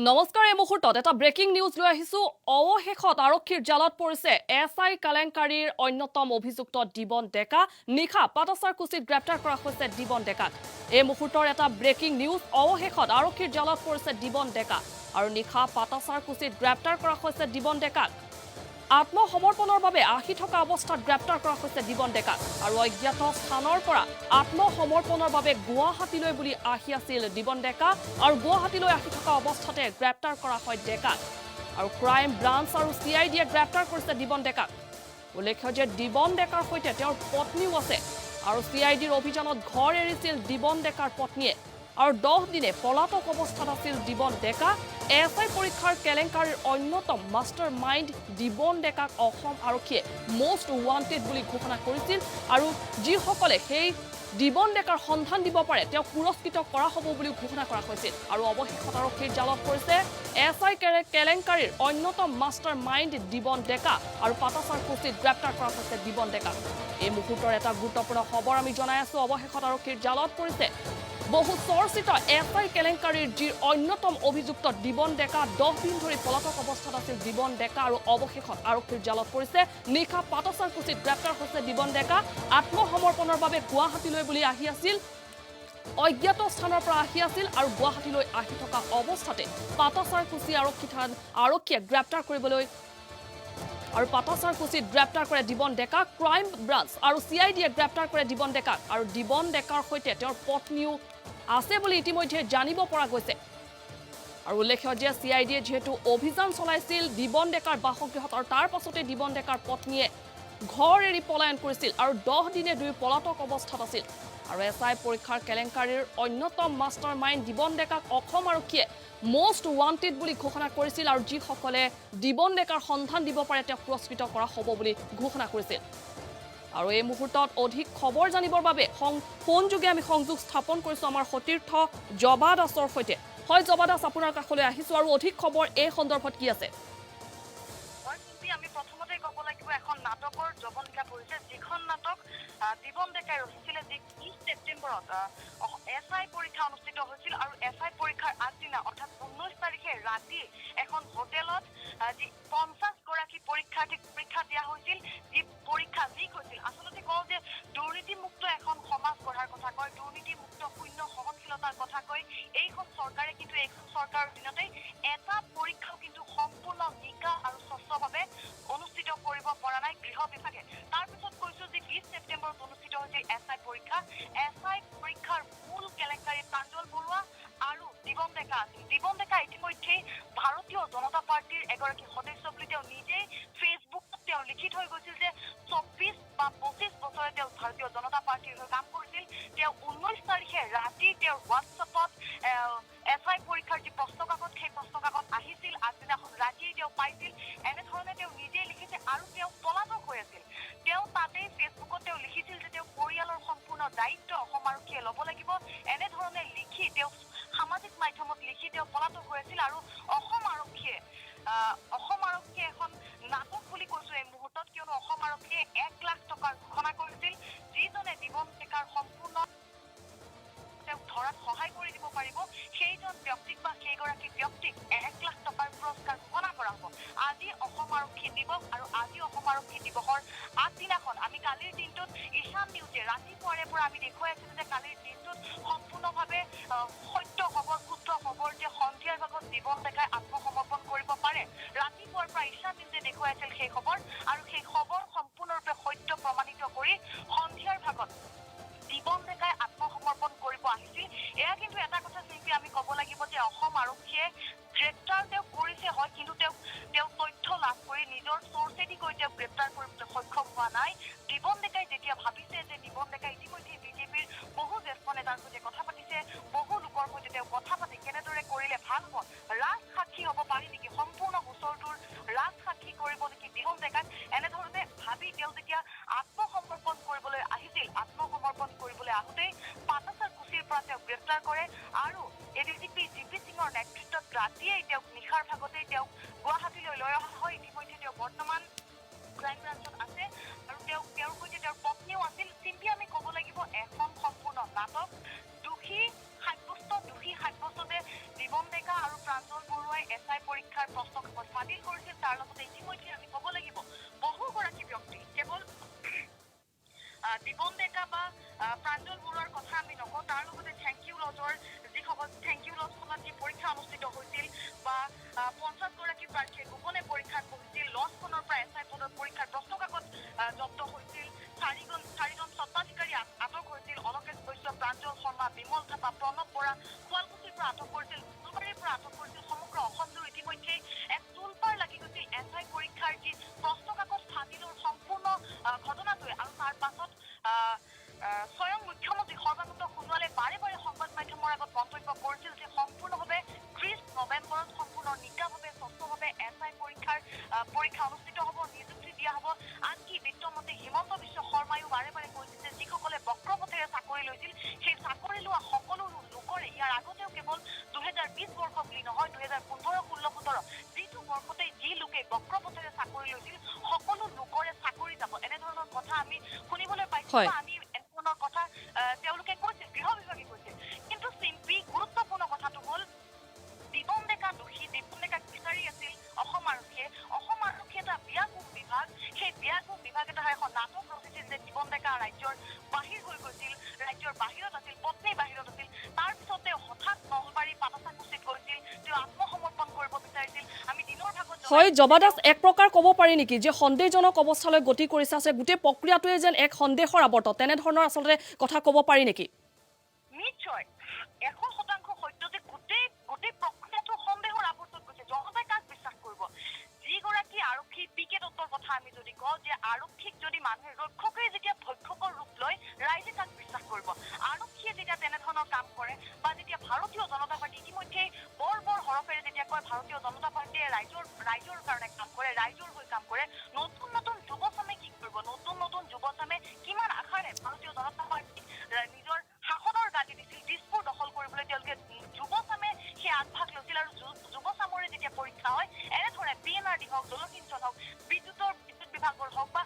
নমস্কাৰ এই মুহূৰ্তত এটা ব্ৰেকিং নিউজ লৈ আহিছো অৱশেষত আৰক্ষীৰ জালত পৰিছে এছআই কেলেংকাৰীৰ অন্যতম অভিযুক্ত দিবন ডেকা নিখা পাটাছাৰকুছিত গ্ৰেপ্তাৰ কৰা হৈছে দিবন ডেকাক এই মুহূৰ্তৰ এটা ব্ৰেকিং নিউজ অৱশেষত আৰক্ষীৰ জালত পৰিছে দিবন ডেকা আৰু নিখা পাটাছাৰকুছিত গ্ৰেপ্তাৰ কৰা হৈছে দিবন ডেকাক আত্মসমৰ্পণৰ বাবে আহি থকা অৱস্থাত গ্ৰেপ্তাৰ কৰা হৈছে দিবন ডেকাক আৰু অজ্ঞাত স্থানৰ পৰা আত্মসমৰ্পণৰ বাবে গুৱাহাটীলৈ বুলি আহি আছিল দিবন ডেকা আৰু গুৱাহাটীলৈ আহি থকা অৱস্থাতে গ্ৰেপ্তাৰ কৰা হয় ডেকাক আৰু ক্ৰাইম ব্ৰাঞ্চ আৰু চিআইডিয়ে গ্ৰেপ্তাৰ কৰিছে দিবন ডেকাক উল্লেখ্য যে দিবন ডেকাৰ সৈতে তেওঁৰ পত্নীও আছে আৰু চিআইডিৰ অভিযানত ঘৰ এৰিছিল দিবন ডেকাৰ পত্নীয়ে আৰু 10 দিনে পলাতক অৱস্থাত আছিল দিবন ডেকা এছআই পৰীক্ষাৰ কেলেংকাৰীৰ অন্যতম মাষ্টাৰ মাইণ্ড দিবন ডেকাক অসম আৰক্ষীয়ে মোষ্ট ৱান্টেড বুলি ঘোষণা কৰিছিল আৰু যিসকলে সেই দিবন ডেকাৰ সন্ধান দিব পাৰে তেওঁ পুৰস্কৃত কৰা হ'ব বুলি ঘোষণা কৰা হৈছিল আৰু অৱশেষত আৰক্ষীৰ জালত পৰিছে এছআই কেলেংকাৰীৰ অন্যতম মাষ্টাৰ মাইণ্ড দিবন ডেকা আৰু পাটাছাৰকুছিত গ্ৰেপ্তাৰ কৰা হৈছে দিবন ডেকা এই মুহূৰ্তৰ এটা গুৰুত্বপূৰ্ণ খবৰ আমি জনাই আছো অৱশেষত আৰক্ষীৰ জালত পৰিছে বহু চৰ্চিত এছআই কেলেংকাৰীৰ যি অন্যতম অভিযুক্ত দিবন ডেকা 10 দিন ধৰি পলাতক অৱস্থাত আছিল দিবন ডেকা আৰু অৱশেষত আৰক্ষীৰ জালত পৰিছে নিখা পাটাছাৰকুছিত গ্ৰেপ্তাৰ হৈছে দিবন ডেকা আত্মসমৰ্পণৰ বাবে গুৱাহাটীলৈ বুলি আহি আছিল অজ্ঞাত স্থানৰ পৰা আহি আছিল আৰু গুৱাহাটীলৈ আহি থকা অৱস্থাতে পাটাছাৰকুছি আৰক্ষীয়ে গ্ৰেপ্তাৰ কৰিবলৈ আৰু পাটাছাৰকুছিত গ্ৰেপ্তাৰ কৰে দিবন ডেকা ক্ৰাইম ব্ৰাঞ্চ আৰু চিআইডিয়ে গ্ৰেপ্তাৰ কৰে দিবন ডেকাক আৰু দিবন ডেকাৰ সৈতে তেওঁৰ পত্নীও আছে বুলি ইতিমধ্যে জানিব পৰা গৈছে আৰু উল্লেখ্য যে চিআইডিয়ে যেহেতু অভিযান চলাইছিল দিবন ডেকাৰ বাসগৃহত আৰু তাৰ পাছতে দিবন ডেকাৰ পত্নীয়ে ঘৰ এৰি পলায়ন কৰিছিল আৰু 10 দিনে দুই পলাতক অৱস্থাত আছিল আৰু এছআই পৰীক্ষাৰ কেলেংকাৰীৰ অন্যতম মাষ্টাৰ মাইণ্ড দিবন ডেকাক অসম আৰক্ষীয়ে মোষ্ট ৱান্টেড বুলি ঘোষণা কৰিছিল আৰু যিসকলে দিবন ডেকাৰ সন্ধান দিব পাৰে তেওঁক পুৰস্কৃত কৰা হ'ব বুলি ঘোষণা কৰিছিল আৰু এই মুহূৰ্তত অধিক খবৰ জানিবৰ বাবে ফোন যোগে আমি সংযোগ স্থাপন কৰিছো আমাৰ সতীৰ্থ জবা দাসৰ সৈতে হয় জবা দাস আপোনাৰ কাষলৈ আহিছো আৰু অধিক খবৰ এই সন্দৰ্ভত কি আছে আমি প্ৰথমতে ক'ব লাগিব এখন নাটকৰ জবনিকা পৰিছে যিখন নাটক দিবন ডেকাই ৰচিছিলে যি 20 ছেপ্টেম্বৰত এছআই পৰীক্ষা অনুষ্ঠিত হৈছিল আৰু এছআই পৰীক্ষাৰ আগদিনা অৰ্থাৎ 19 তাৰিখে ৰাতি এখন হোটেলত যি 50 গৰাকী পৰীক্ষাৰ্থীক পৰীক্ষা দিয়া হৈছিল যি পৰীক্ষা লিক হৈছিল আচলতে কওঁ যে দুৰ্নীতিমুক্ত এখন সমাজ গঢ়াৰ কথা কয় দুৰ্নীতিমুক্ত শূন্য সহনশীলতাৰ কথা কয় এইখন চৰকাৰে কিন্তু এইখন চৰকাৰৰ দিনতে এটা পৰীক্ষাও কিন্তু সম্পূৰ্ণ নিকা আৰু স্বচ্ছভাৱে অনুষ্ঠিত কৰিব পৰা নাই গৃহ বিভাগে তাৰপিছত কৈছো যে 20 ছেপ্টেম্বৰত অনুষ্ঠিত হৈছিল এছআই পৰীক্ষাৰ মূল কেলেংকাৰী প্ৰাঞ্জল বৰুৱা আৰু দিবন ডেকা আছিল দিবন ডেকা ইতিমধ্যে ভাৰতীয় জনতা পাৰ্টিৰ এগৰাকী সদস্য বুলি তেওঁ নিজেই ফেচবুকত তেওঁ লিখি থৈ গৈছিল যে 24 বা 25 বছৰে তেওঁ ভাৰতীয় জনতা পাৰ্টিৰ হৈ কাম কৰিছিল তেওঁ 19 তাৰিখে ৰাতি তেওঁৰ হোৱাটছএপত এছআই পৰীক্ষাৰ যি প্ৰশ্নকাকত সেই প্ৰশ্নকাকত আহিছিল আগদিনাখন ৰাতিয়েই তেওঁ পাইছিল এনেধৰণে তেওঁ নিজেই লিখিছে আৰু তেওঁ পলাতক হৈ আছিল তেওঁ তাতেই ফেচবুকত তেওঁ লিখিছিল যে তেওঁ পৰিয়ালৰ সম্পূৰ্ণ দায়িত্ব অসম আৰক্ষীয়ে ল'ব লাগিব এনেধৰণে লিখি তেওঁ সামাজিক মাধ্যমত লিখি তেওঁ পলাতক হৈ আছিল আৰু অসম আৰক্ষীয়ে এখন নাটক বুলি কৈছো এই মুহূৰ্তত কিয়নো অসম আৰক্ষীয়ে 1 লাখ টকাৰ ঘোষণা কৰিছিল যিজনে দিবন ডেকাৰ সম্পূৰ্ণ তেওঁক ধৰাত সহায় কৰি দিব পাৰিব সেইজন ব্যক্তিক বা সেইগৰাকী ব্যক্তিক 1 লাখ টকাৰ পুৰস্কাৰ ঘোষণা কৰা হ'ব আজি অসম আৰক্ষী দিৱস আৰু আজি অসম আৰক্ষী দিৱসৰ আগদিনাখন আমি কালিৰ দিনটোত ঈশান নিউজে ৰাতিপুৱাৰে পৰা আমি দেখুৱাই আছিলো যে কালিৰ দিনটোত সম্পূৰ্ণভাৱে সত্য খবৰ শুদ্ধ খবৰ যে সন্ধিয়াৰ ভাগত দিবন ডেকাই আত্মসমৰ্পণ কৰিব পাৰে ৰাতিপুৱাৰ পৰা ঈশান নিউজে দেখুৱাই আছিল সেই খবৰ আৰু সেই খবৰ সম্পূৰ্ণৰূপে সত্য প্ৰমাণিত কৰি সন্ধিয়াৰ ভাগত দিবন ডেকাই আত্মসমৰ্পণ কৰিব আহিছিল এয়া কিন্তু এটা কথা শিল্পী আমি ক'ব লাগিব যে অসম আৰক্ষীয়ে গ্ৰেপ্তাৰ তেওঁ কৰিছে হয় কিন্তু তেওঁ তথ্য লাভ কৰি নিজৰ চৰ্চেদি গৈ তেওঁ গ্ৰেপ্তাৰ কৰিবলৈ সক্ষম হোৱা নাই দিবন ডেকাই যেতিয়া ভাবিছে যে দিবন ডেকাই ইতিমধ্যে বিজেপিৰ বহু জ্যেষ্ঠ নেতাৰ সৈতে কথা পাতিছে বহু লোকৰ সৈতে তেওঁ কথা পাতি কেনেদৰে কৰিলে ভাল হ'ব ৰাজ সাক্ষী হ'ব পাৰি নেকি সম্পূৰ্ণ গোচৰটোৰ ৰাজ সাক্ষী কৰিব নেকি দিবন ডেকাক এনেধৰণে ভাবি তেওঁ যেতিয়া আত্মসমৰ্পণ কৰিবলৈ আহিছিল আত্মসমৰ্পণ কৰিবলৈ আহোঁতেই পাটাছাৰকুছিৰ পৰা তেওঁক গ্ৰেপ্তাৰ কৰে আৰু এডিজিপি জিপি সিঙৰ নেতৃত্বত ৰাতিয়েই তেওঁক নিশাৰ ভাগতেই তেওঁক গুৱাহাটীলৈ লৈ অহা হয় ইতিমধ্যে তেওঁ বৰ্তমান ক্ৰাইম ব্ৰাঞ্চত আছে আৰু তেওঁৰ সৈতে তেওঁৰ পত্নীও আছিল চিম্পি আমি ক'ব লাগিব এখন সম্পূৰ্ণ নাটক দোষী সাব্যস্ততে দিবন ডেকা আৰু প্ৰাঞ্জল বৰুৱাই এছআই পৰীক্ষাৰ প্ৰশ্নকাকত ফাদিল কৰিছিল তাৰ লগতে ইতিমধ্যে আমি ক'ব লাগিব বহুগৰাকী ব্যক্তি কেৱল দিবন ডেকা বা প্ৰাঞ্জল বৰুৱাৰ কথা আমি নকওঁ তাৰ লগতে থেংক ইউ লজৰ যিসকল থেংক ইউ লজখনত যি পৰীক্ষা অনুষ্ঠিত হৈছিল বা 50গৰাকী প্ৰাৰ্থীয়ে গোপনে পৰীক্ষাত বহিছিল লজখনৰ পৰা এছআই পদৰ পৰীক্ষাৰ প্ৰশ্নকাকত জব্দ হৈছিল চাৰিজন স্বত্বাধিকাৰী আটক হৈছিল অলকেশ বৈশ্য প্ৰাঞ্জল শৰ্মা বিমল থাপা প্ৰণৱ বৰা শুৱালকুছিৰ পৰা আটক কৰিছিল নলবাৰীৰ পৰা আটক কৰিছিল সমগ্ৰ অসমজুৰি ইতিমধ্যে এক তোলপাৰ লাগি গৈছিল এছআই পৰীক্ষাৰ যি প্ৰশ্নকাকত ফাদিলৰ সম্পূৰ্ণ ঘটনাটোৱে আৰু তাৰ পাছত স্বয়ং মুখ্যমন্ত্ৰী সৰ্বানন্দ সোণোৱালে বাৰে বাৰে সংবাদ মাধ্যমৰ আগত মন্তব্য কৰিছিল যে সম্পূৰ্ণভাৱে 30 নৱেম্বৰত সম্পূৰ্ণ নিকাভাৱে স্বচ্ছভাৱে এছআই পৰীক্ষা অনুষ্ঠিত হ'ব নিযুক্তি দিয়া হ'ব আনকি বিত্তমন্ত্ৰী হিমন্ত বিশ্ব শৰ্মায়ো বাৰে বাৰে কৈছিল যে যিসকলে বক্ৰপথেৰে চাকৰি লৈছিল সেই চাকৰি লোৱা সকলো লোকৰে ইয়াৰ আগতেও কেৱল 2020 বৰ্ষ বুলি নহয় 2015, 16, 17 যিটো বৰ্ষতেই যি লোকে বক্ৰপথেৰে চাকৰি লৈছিল সকলো লোকৰে চাকৰি যাব এনেধৰণৰ কথা আমি শুনিবলৈ পাইছোঁ আমি এনেধৰণৰ কথা তেওঁলোকে কৈছিল গৃহ বিভাগে কৈছিল কিন্তু চিম্পি গুৰুত্বপূৰ্ণ কথাটো হ'ল দিবন ডেকা দোষী দিবন ডেকাক বিচাৰি আছিল অসম আৰক্ষীয়ে এটা ব্যাপক বিভাগ সেই ব্যাপক বিভাগ এটা এখন নাটক ৰচিছিল যে দিবন ডেকা ৰাজ্যৰ বাহিৰ হৈ গৈছিল ৰাজ্যৰ বাহিৰত আছিল পত্নী বাহিৰত আছিল তাৰ পিছত তেওঁ হঠাৎ নলবাৰী পাতাচাকুচিত গৈছিল তেওঁ আত্মসমৰ্পণ কৰিব বিচাৰিছিল আমি দিনৰ ভাগত হয় জবাদাস এক প্ৰকাৰ ক'ব পাৰি নেকি যে সন্দেহজনক অৱস্থালৈ গতি কৰিছে আছে গোটেই প্ৰক্ৰিয়াটোৱে যেন এক সন্দেহৰ আৱৰ্ত তেনেধৰণৰ আচলতে কথা ক'ব পাৰি নেকি নিশ্চয় 100% সত্য যে গোটেই প্ৰক্ৰিয়াটো সন্দেহৰ আৱৰ্তত গৈছে জনতাই কাক বিশ্বাস কৰিব যিগৰাকী আৰক্ষী পিকে দত্তৰ কথা আমি যদি কওঁ যে আৰক্ষীক যদি মানুহে ৰক্ষকে যেতিয়া ভক্ষকৰ ৰূপ লয় ৰাইজে কাক বিশ্বাস কৰিব আৰক্ষীয়ে যেতিয়া তেনেধৰণৰ কাম কৰে বা যেতিয়া ভাৰতীয় জনতা পাৰ্টি ইতিমধ্যে বৰ হৰফেৰে যেতিয়া কয় ভাৰতীয় জনতা পাৰ্টিয়ে ৰাইজৰ কাৰণে কাম কৰে ৰাইজৰ হৈ কাম কৰে নতুন যুৱচামে কি কৰিব নতুন যুৱচামে কিমান আশাৰে ভাৰতীয় জনতা পাৰ্টি নিজৰ শাসনৰ গাদী দিছিল দিছপুৰ দখল কৰিবলৈ তেওঁলোকে যুৱচামে সেই আগভাগ লৈছিল আৰু যুৱচামৰে যেতিয়া পৰীক্ষা হয় এনেধৰণে PNRD হওক জলসিঞ্চন হওক বিদ্যুৎ বিভাগৰ হওক বা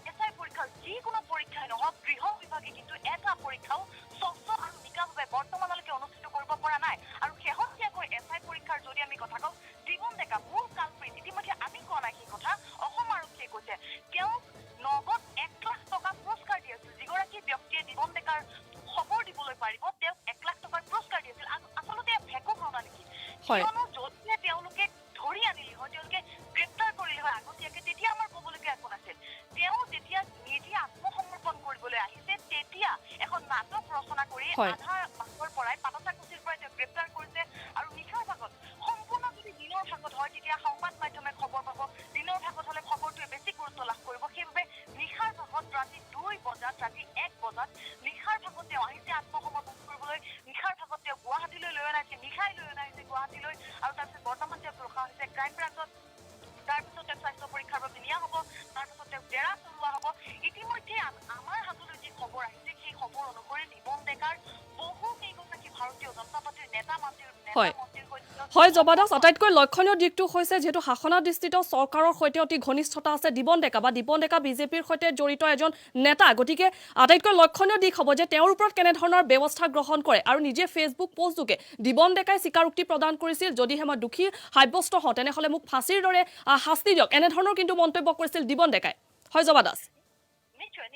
এছআই পৰীক্ষাৰ যিকোনো পৰীক্ষাই নহওক গৃহ বিভাগে কিন্তু এটা পৰীক্ষাও স্বচ্ছ আৰু নিকাভাৱে বৰ্তমানলৈকে অনুষ্ঠিত কৰিব পৰা নাই আৰু শেহতীয়াকৈ এছআই পৰীক্ষাৰ যদি আমি কথা কওঁ দিবন ডেকা মূল কালপ্ৰিট ইতিমধ্যে আমি কোৱা নাই সেই কথা অসম আৰক্ষীয়ে কৈছে তেওঁক নগদ 1 লাখ টকা পুৰস্কাৰ দি আছিল যিগৰাকী ব্যক্তিয়ে দিবন ডেকাৰ খবৰ দিবলৈ পাৰিব তেওঁক 1 লাখ টকাৰ পুৰস্কাৰ দি আছিল আচলতে ভেকু ঘটনা নেকি কিয়নো যদিহে তেওঁলোকে ধৰি আনিলে হয় তেওঁলোকে গ্ৰেপ্তাৰ কৰিলে হয় আগতীয়াকে তেতিয়া আমাৰ ক'বলগীয়া একো নাছিল তেওঁ যেতিয়া নিজে আত্মসমৰ্পণ কৰিবলৈ আহিছে তেতিয়া এখন নাটক ৰচনা কৰি আধা মাহৰ পৰাই পাতাচাকুচিৰ পৰাই তেওঁ গ্ৰেপ্তাৰ কৰিছে আৰু নিশাৰ ভাগত সম্পূৰ্ণ যদি দিনৰ ভাগত হয় তেতিয়া সংবাদ মাধ্যমে খবৰ পাব দিনৰ ভাগত হ'লে খবৰটোৱে বেছি গুৰুত্ব লাভ কৰিব সেইবাবে নিশাৰ ভাগত ৰাতি 2 বজাত ৰাতি 1 বজাত নিশাৰ ভাগত তেওঁ আহিছে আত্মসমৰ্পণ কৰিবলৈ নিশাৰ ভাগত তেওঁ গুৱাহাটীলৈ লৈ অনাইছে নিশাই লৈ অনাইছে গুৱাহাটীলৈ আৰু তাৰপিছত বৰ্তমান তেওঁক ৰখা হৈছে ক্ৰাইম ব্ৰাঞ্চত তাৰপিছত তেওঁক স্বাস্থ্য পৰীক্ষাৰ বাবে নিয়া হ'ব তাৰপিছত তেওঁক ডেৰা চলোৱা হ'ব ইতিমধ্যে আমাৰ হাতলৈ যি খবৰ আহিছে সেই খবৰ অনুসৰি দিবন ডেকাৰ বহু কেইগৰাকী ভাৰতীয় জনতা পাৰ্টিৰ নেতা মন্ত্ৰীৰ হয় জবাদাস আটাইতকৈ লক্ষণীয় দিকটো হৈছে যেহেতু শাসনাধিষ্ঠিত চৰকাৰৰ সৈতে অতি ঘনিষ্ঠতা আছে দিবন ডেকা বিজেপিৰ সৈতে জড়িত এজন নেতা গতিকে আটাইতকৈ লক্ষণীয় দিক হ'ব যে তেওঁৰ ওপৰত কেনেধৰণৰ ব্যৱস্থা গ্ৰহণ কৰে আৰু নিজে ফেচবুক পোষ্টযোগে দিবন ডেকাই স্বীকাৰোক্তি প্ৰদান কৰিছিল যদিহে মই দোষী সাব্যস্ত হওঁ তেনেহ'লে মোক ফাঁচীৰ দৰে শাস্তি দিয়ক এনেধৰণৰ কিন্তু মন্তব্য কৰিছিল দিবন ডেকাই হয় জবাদাস নিশ্চয়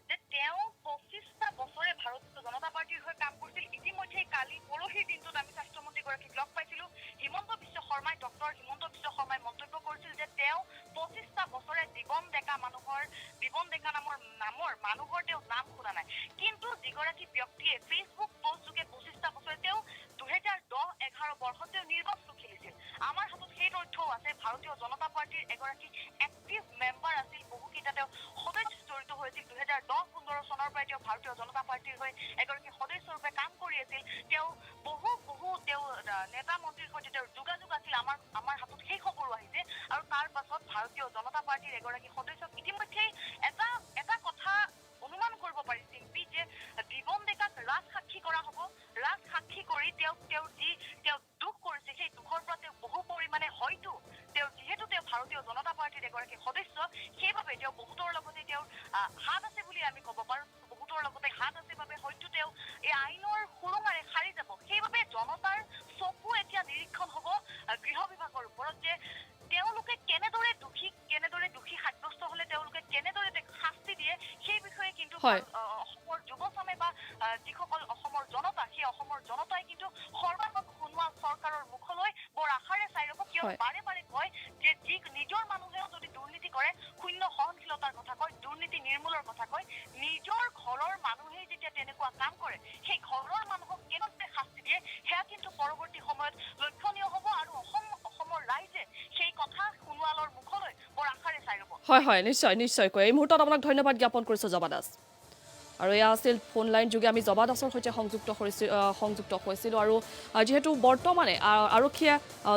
যে তেওঁ 25টা বছৰে ভাৰতীয় জনতা পাৰ্টিৰ হৈ কাম কৰিছিল ইতিমধ্যে কালি পৰহিৰ দিনটোত আমি স্বাস্থ্যমন্ত্ৰীগৰাকীক লগ পাইছিলো হিমন্ত বিশ্ব শৰ্মাই ডক্টৰ হিমন্ত বিশ্ব শৰ্মাই মন্তব্য কৰিছিল যে তেওঁ 25টা বছৰে দিবন ডেকা নামৰ মানুহৰ তেওঁ নাম শুনা নাই কিন্তু যিগৰাকী ব্যক্তিয়ে ফেচবুক পোষ্টযোগে 25টা বছৰে তেওঁ 2010-11 বৰ্ষত তেওঁ নিৰ্বাচন খেলিছিল আমাৰ হাতত সেই তথ্যও আছে ভাৰতীয় জনতা পাৰ্টিৰ এগৰাকী এক্টিভ মেম্বাৰ আছিল বহুকেইটা তেওঁ সদস্য জড়িত হৈছিল 2010-15 চনৰ পৰাই তেওঁ ভাৰতীয় জনতা পাৰ্টিৰ হৈ এগৰাকী সদস্যৰূপে কাম কৰি আছিল তেওঁ বহু তেওঁ নেতা মন্ত্ৰীৰ সৈতে তেওঁৰ যোগাযোগ আছিল আমাৰ হাতত সেই খবৰো আহিছে আৰু তাৰ পাছত ভাৰতীয় জনতা পাৰ্টিৰ এগৰাকী সদস্যক ইতিমধ্যে এটা কথা অনুমান কৰিব পাৰি চিম্পি যে দিবন ডেকাক ৰাজসাক্ষী কৰা হ'ব ৰাজসাক্ষী কৰি তেওঁ দুখ কৰিছে সেই দুখৰ পৰা তেওঁ বহু পৰিমাণে হয়তো যিহেতু তেওঁ ভাৰতীয় জনতা পাৰ্টিৰ এগৰাকী সদস্য সেইবাবে তেওঁ বহুতৰ লগতে তেওঁৰ হাত আছে বুলি আমি ক'ব পাৰোঁ বহুতৰ লগতে হাত আছে বাবে হয়তো তেওঁ এই আইনৰ সুৰুঙাৰে সাৰি যাব সেইবাবে জনতাৰ চকু এতিয়া নিৰীক্ষণ হ'ব বিভাগৰ ওপৰত যে তেওঁলোকে কেনেদৰে দোষী সাব্যস্ত হলে তেওঁলোকে কেনেদৰে শাস্তি দিয়ে সেই বিষয়ে কিন্তু অসমৰ যুৱচামে বা যিসকল অসমৰ জনতা সেই অসমৰ জনতাই কিন্তু সৰ্বাত্মক সোণোৱাল চৰকাৰৰ মুখলৈ বৰ আশাৰে চাই ৰব কিয় বাৰে বাৰে কয় যে যি নিজৰ মানুহেও যদি দুৰ্নীতি কৰে শূন্য সহনশীলতাৰ কথা কয় দুৰ্নীতি নিৰ্মূলৰ কথা কয় নিজৰ ঘৰৰ মানুহে যেতিয়া তেনেকুৱা কাম কৰে সেই ঘৰৰ মানুহক কেনেদৰে শাস্তি দিয়ে সেয়া কিন্তু পৰৱৰ্তী সময়ত লক্ষণীয় হ'ব আৰু অসমৰ ৰাইজে সেই কথা সোণোৱালৰ মুখলৈ বৰ আশাৰে চাই ৰব হয় নিশ্চয়কৈ এই মুহূৰ্তত আপোনাক ধন্যবাদ জ্ঞাপন কৰিছো জবা দাস আৰু এয়া আছিল ফোন লাইন যোগে আমি জবা দাসৰ সৈতে সংযুক্ত হৈছিলোঁ আৰু যেহেতু বৰ্তমানে আৰক্ষীয়ে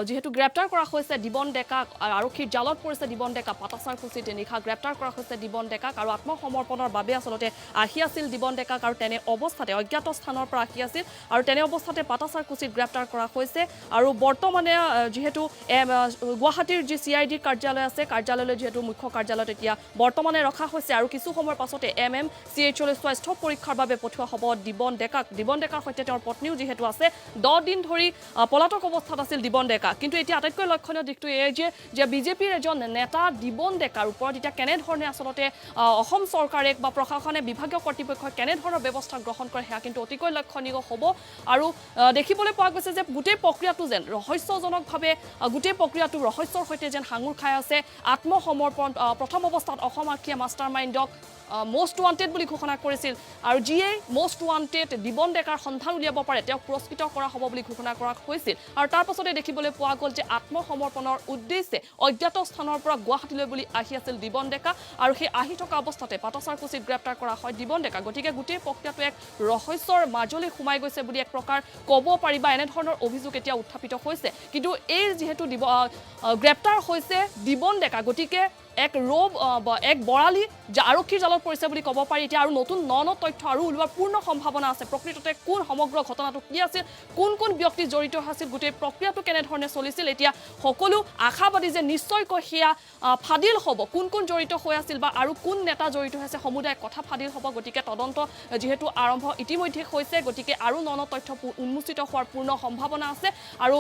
যেহেতু গ্ৰেপ্তাৰ কৰা হৈছে দিবন ডেকাক আৰক্ষীৰ জালত পৰিছে দিবন ডেকা পাটাচাৰকুচিত নিশা গ্ৰেপ্তাৰ কৰা হৈছে দিবন ডেকাক আৰু আত্মসমৰ্পণৰ বাবে আচলতে আহি আছিল দিবন ডেকাক আৰু তেনে অৱস্থাতে অজ্ঞাত স্থানৰ পৰা আহি আছিল আৰু তেনে অৱস্থাতে পাটাচাৰকুচিত গ্ৰেপ্তাৰ কৰা হৈছে আৰু বৰ্তমানে যেহেতু গুৱাহাটীৰ যি CID কাৰ্যালয় আছে কাৰ্যালয়লৈ যেহেতু মুখ্য কাৰ্যালয়ত এতিয়া বৰ্তমানে ৰখা হৈছে আৰু কিছু সময়ৰ পাছতে MMCHলৈ স্বাস্থ্য পৰীক্ষাৰ বাবে পঠোৱা হ'ব দিবন ডেকাৰ সৈতে তেওঁৰ পত্নীও যেহেতু আছে 10 দিন ধৰি পলাতক অৱস্থাত আছিল দিবন ডেকা কিন্তু এতিয়া আটাইতকৈ লক্ষণীয় দিশটো এই যে বিজেপিৰ এজন নেতা দিবন ডেকাৰ ওপৰত এতিয়া কেনেধৰণে আচলতে অসম চৰকাৰে বা প্ৰশাসনে বিভাগীয় কৰ্তৃপক্ষই কেনেধৰণৰ ব্যৱস্থা গ্ৰহণ কৰে সেয়া কিন্তু অতিকৈ লক্ষণীয় হ'ব আৰু দেখিবলৈ পোৱা গৈছে যে গোটেই প্ৰক্ৰিয়াটো যেন ৰহস্যজনকভাৱে গোটেই প্ৰক্ৰিয়াটো ৰহস্যৰ সৈতে যেন সাঙুৰ খাই আছে আত্মসমৰ্পণ প্ৰথম অৱস্থাত অসম আৰক্ষীয়ে মাষ্টাৰ মাইণ্ডক most wanted বুলি ঘোষণা কৰিছিল আৰু যিয়ে most wanted দিবন ডেকাৰ সন্ধান উলিয়াব পাৰে তেওঁক পুৰস্কৃত কৰা হ'ব বুলি ঘোষণা কৰা হৈছিল আৰু তাৰ পাছতে দেখিবলৈ পোৱা গ'ল যে আত্মসমৰ্পণৰ উদ্দেশ্যে অজ্ঞাত স্থানৰ পৰা গুৱাহাটীলৈ বুলি আহি আছিল দিবন ডেকা আৰু সেই আহি থকা অৱস্থাতে পাটাচাৰকুচিত গ্ৰেপ্তাৰ কৰা হয় দিবন ডেকা গতিকে গোটেই প্ৰক্ৰিয়াটো এক ৰহস্যৰ মাজলৈ সোমাই গৈছে বুলি এক প্ৰকাৰ ক'ব পাৰি বা এনেধৰণৰ অভিযোগ এতিয়া উত্থাপিত হৈছে কিন্তু এই যিহেতু গ্ৰেপ্তাৰ হৈছে দিবন ডেকা গতিকে এক এক বৰালি যে আৰক্ষীৰ জালত পৰিছে বুলি ক'ব পাৰি এতিয়া আৰু নতুন তথ্য আৰু ওলোৱাৰ পূৰ্ণ সম্ভাৱনা আছে প্ৰকৃততে কোন সমগ্ৰ ঘটনাটো কি আছিল কোন ব্যক্তি জড়িত আছিল গোটেই প্ৰক্ৰিয়াটো কেনেধৰণে চলিছিল এতিয়া সকলো আশাবাদী যে নিশ্চয়কৈ সেয়া ফাদিল হ'ব কোন জড়িত হৈ আছিল বা আৰু কোন নেতা জড়িত হৈছে সমুদায় কথা ফাদিল হ'ব গতিকে তদন্ত যেহেতু আৰম্ভ ইতিমধ্যে হৈছে গতিকে আৰু তথ্য উন্মোচিত হোৱাৰ পূৰ্ণ সম্ভাৱনা আছে আৰু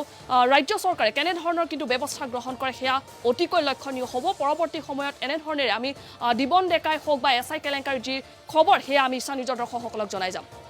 ৰাজ্য চৰকাৰে কেনেধৰণৰ কিন্তু ব্যৱস্থা গ্ৰহণ কৰে সেয়া অতিকৈ লক্ষণীয় হ'ব পৰৱৰ্তী সময়ত এনেধৰণেৰে আমি দিবন ডেকাই হওক বা SI কেলেংকাৰীৰ যি খবৰ সেয়া আমি নিউজৰ দৰ্শকসকলক জনাই যাম